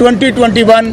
2021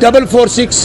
446,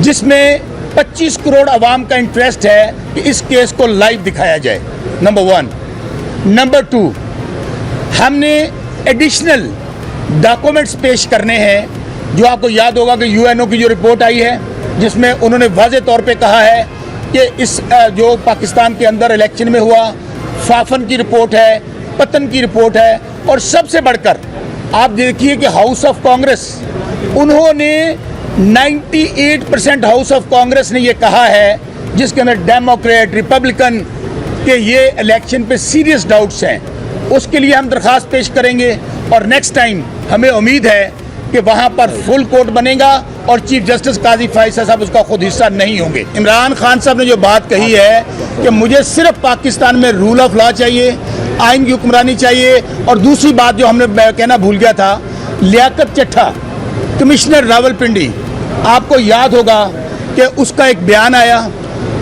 جس میں 25 کروڑ عوام کا انٹرسٹ ہے کہ اس کیس کو لائیو دکھایا جائے، نمبر 1۔ نمبر 2، ہم نے ایڈیشنل ڈاکومنٹس پیش کرنے ہیں، جو آپ کو یاد ہوگا کہ UNO کی جو رپورٹ آئی ہے جس میں انہوں نے واضح طور پہ کہا ہے کہ اس جو پاکستان کے اندر الیکشن میں ہوا، فافن کی رپورٹ ہے، پتن کی رپورٹ ہے، اور سب سے بڑھ کر آپ دیکھیے کہ ہاؤس آف کانگریس، انہوں نے 98% ہاؤس آف کانگریس نے یہ کہا ہے، جس کے اندر ڈیموکریٹ، ریپبلکن، کہ یہ الیکشن پہ سیریس ڈاؤٹس ہیں۔ اس کے لیے ہم درخواست پیش کریں گے، اور نیکسٹ ٹائم ہمیں امید ہے کہ وہاں پر فل کورٹ بنے گا اور چیف جسٹس قاضی فائز صاحب اس کا خود حصہ نہیں ہوں گے۔ عمران خان صاحب نے جو بات کہی ہے کہ مجھے صرف پاکستان میں رول آف لا چاہیے، آئین کی حکمرانی چاہیے، اور دوسری بات جو ہم نے کہنا بھول گیا تھا، لیاقت چٹھا، کمشنر راولپنڈی، آپ کو یاد ہوگا کہ اس کا ایک بیان آیا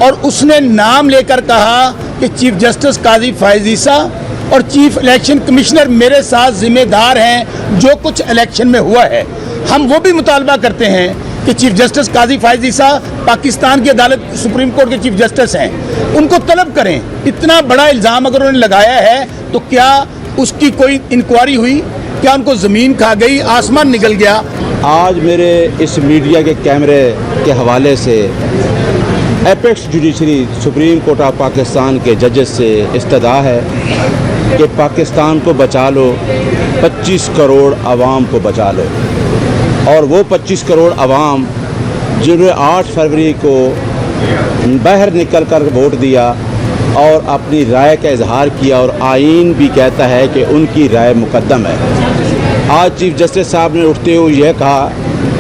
اور اس نے نام لے کر کہا کہ چیف جسٹس قاضی فائز عیسیٰ اور چیف الیکشن کمشنر میرے ساتھ ذمہ دار ہیں جو کچھ الیکشن میں ہوا ہے۔ ہم وہ بھی مطالبہ کرتے ہیں کہ چیف جسٹس قاضی فائز عیسیٰ پاکستان کی عدالت سپریم کورٹ کے چیف جسٹس ہیں، ان کو طلب کریں۔ اتنا بڑا الزام اگر انہوں نے لگایا ہے تو کیا اس کی کوئی انکوائری ہوئی؟ کیا ان کو زمین کھا گئی، آسمان نگل گیا؟ آج میرے اس میڈیا کے کیمرے کے حوالے سے apex judiciary supreme court of Pakistan کے ججز سے استدعا ہے کہ پاکستان کو بچا لو، 25 کروڑ عوام کو بچا لو۔ اور وہ 25 کروڑ عوام جنہوں نے 8 فروری کو باہر نکل کر ووٹ دیا اور اپنی رائے کا اظہار کیا، اور آئین بھی کہتا ہے کہ ان کی رائے مقدم ہے۔ آج چیف جسٹس صاحب نے اٹھتے ہوئے یہ کہا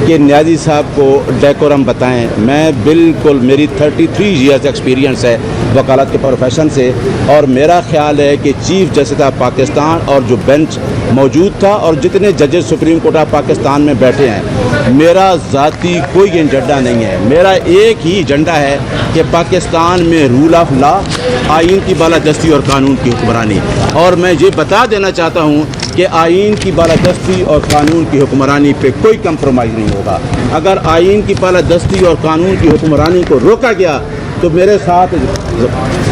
کہ نیازی صاحب کو ڈیکورم بتائیں۔ میں بالکل، میری 33 ایئرز ایکسپیرینس ہے وکالت کے پروفیشن سے، اور میرا خیال ہے کہ چیف جسٹس آف پاکستان اور جو بینچ موجود تھا اور جتنے ججز سپریم کورٹ آف پاکستان میں بیٹھے ہیں، میرا ذاتی کوئی ایجنڈا نہیں ہے۔ میرا ایک ہی ایجنڈا ہے کہ پاکستان میں رول آف لا، آئین کی بالادستی اور قانون کی حکمرانی۔ اور میں یہ بتا دینا چاہتا ہوں کہ آئین کی بالادستی اور قانون کی حکمرانی پہ کوئی کمپرومائز نہیں ہوگا۔ اگر آئین کی بالادستی اور قانون کی حکمرانی کو روکا گیا تو میرے ساتھ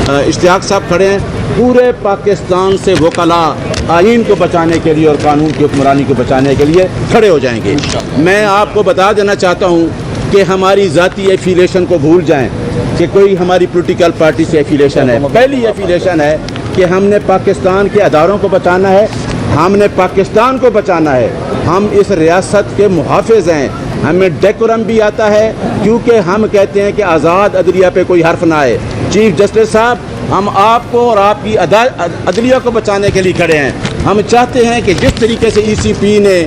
اشتیاق صاحب کھڑے ہیں، پورے پاکستان سے وکلاء آئین کو بچانے کے لیے اور قانون کی حکمرانی کو بچانے کے لیے کھڑے ہو جائیں گے۔ میں آپ کو بتا دینا چاہتا ہوں کہ ہماری ذاتی ایفیلیشن کو بھول جائیں کہ کوئی ہماری پولیٹیکل پارٹی سے ایفیلیشن ہے۔ پہلی ایفیلیشن ہے کہ ہم نے پاکستان کے اداروں کو بچانا ہے، ہم نے پاکستان کو بچانا ہے، ہم اس ریاست کے محافظ ہیں، ہمیں ڈیکورم بھی آتا ہے، کیونکہ ہم کہتے ہیں کہ آزاد عدلیہ پہ کوئی حرف نہ آئے۔ چیف جسٹس صاحب، ہم آپ کو اور آپ کی عدلیہ کو بچانے کے لیے کھڑے ہیں۔ ہم چاہتے ہیں کہ جس طریقے سے ECP نے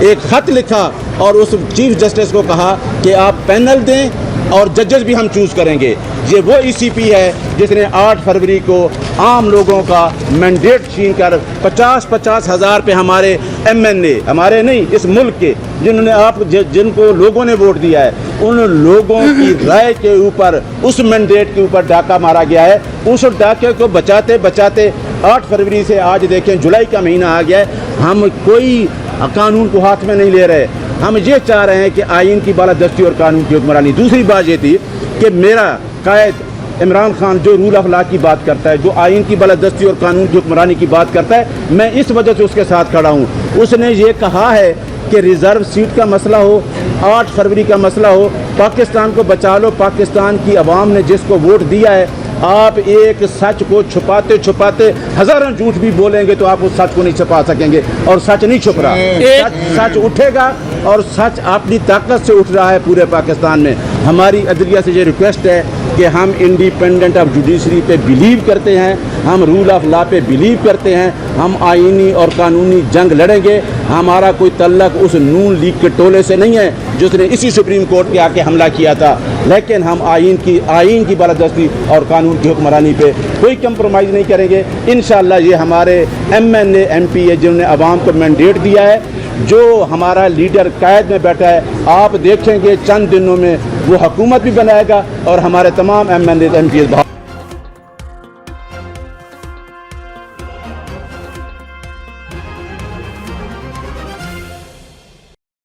ایک خط لکھا اور اس چیف جسٹس کو کہا کہ آپ پینل دیں اور ججز بھی ہم چوز کریں گے، یہ وہ ECP ہے جس نے 8 فروری کو عام لوگوں کا مینڈیٹ چھین کر 50-50 ہزار پہ ہمارے MNA، ہمارے نہیں اس ملک کے، جنہوں نے جن کو لوگوں نے ووٹ دیا ہے، ان لوگوں کی رائے کے اوپر، اس مینڈیٹ کے اوپر ڈاکہ مارا گیا ہے۔ اس ڈاکے کو بچاتے بچاتے 8 فروری سے آج دیکھیں جولائی کا مہینہ آ گیا ہے، ہم کوئی قانون کو ہاتھ میں نہیں لے رہے۔ ہم یہ چاہ رہے ہیں کہ آئین کی بالادستی اور قانون کی حکمرانی۔ دوسری بات یہ تھی کہ میرا قائد عمران خان جو رول آف لا کی بات کرتا ہے، جو آئین کی بالادستی اور قانون کی حکمرانی کی بات کرتا ہے، میں اس وجہ سے اس کے ساتھ کھڑا ہوں۔ اس نے یہ کہا ہے کہ ریزرو سیٹ کا مسئلہ ہو، 8 فروری کا مسئلہ ہو، پاکستان کو بچا لو، پاکستان کی عوام نے جس کو ووٹ دیا ہے، آپ ایک سچ کو چھپاتے چھپاتے ہزاروں جھوٹ بھی بولیں گے تو آپ اس سچ کو نہیں چھپا سکیں گے، اور سچ نہیں چھپ رہا، سچ اٹھے گا، اور سچ اپنی طاقت سے اٹھ رہا ہے پورے پاکستان میں۔ ہماری عدلیہ سے یہ ریکویسٹ ہے کہ ہم انڈیپینڈنٹ آف جوڈیشری پہ بلیو کرتے ہیں، ہم رول آف لا پہ بلیو کرتے ہیں، ہم آئینی اور قانونی جنگ لڑیں گے۔ ہمارا کوئی تعلق اس نون لیگ کے ٹولے سے نہیں ہے جس نے اسی سپریم کورٹ کے آ کے حملہ کیا تھا، لیکن ہم آئین کی بالادستی اور قانون کی حکمرانی پہ کوئی کمپرومائز نہیں کریں گے۔ انشاءاللہ یہ ہمارے MNA MP ہے جنہوں نے عوام کو مینڈیٹ دیا ہے، جو ہمارا لیڈر قائد میں بیٹھا ہے، آپ دیکھیں گے چند دنوں میں وہ حکومت بھی بنائے گا اور ہمارے تمام MNA MPs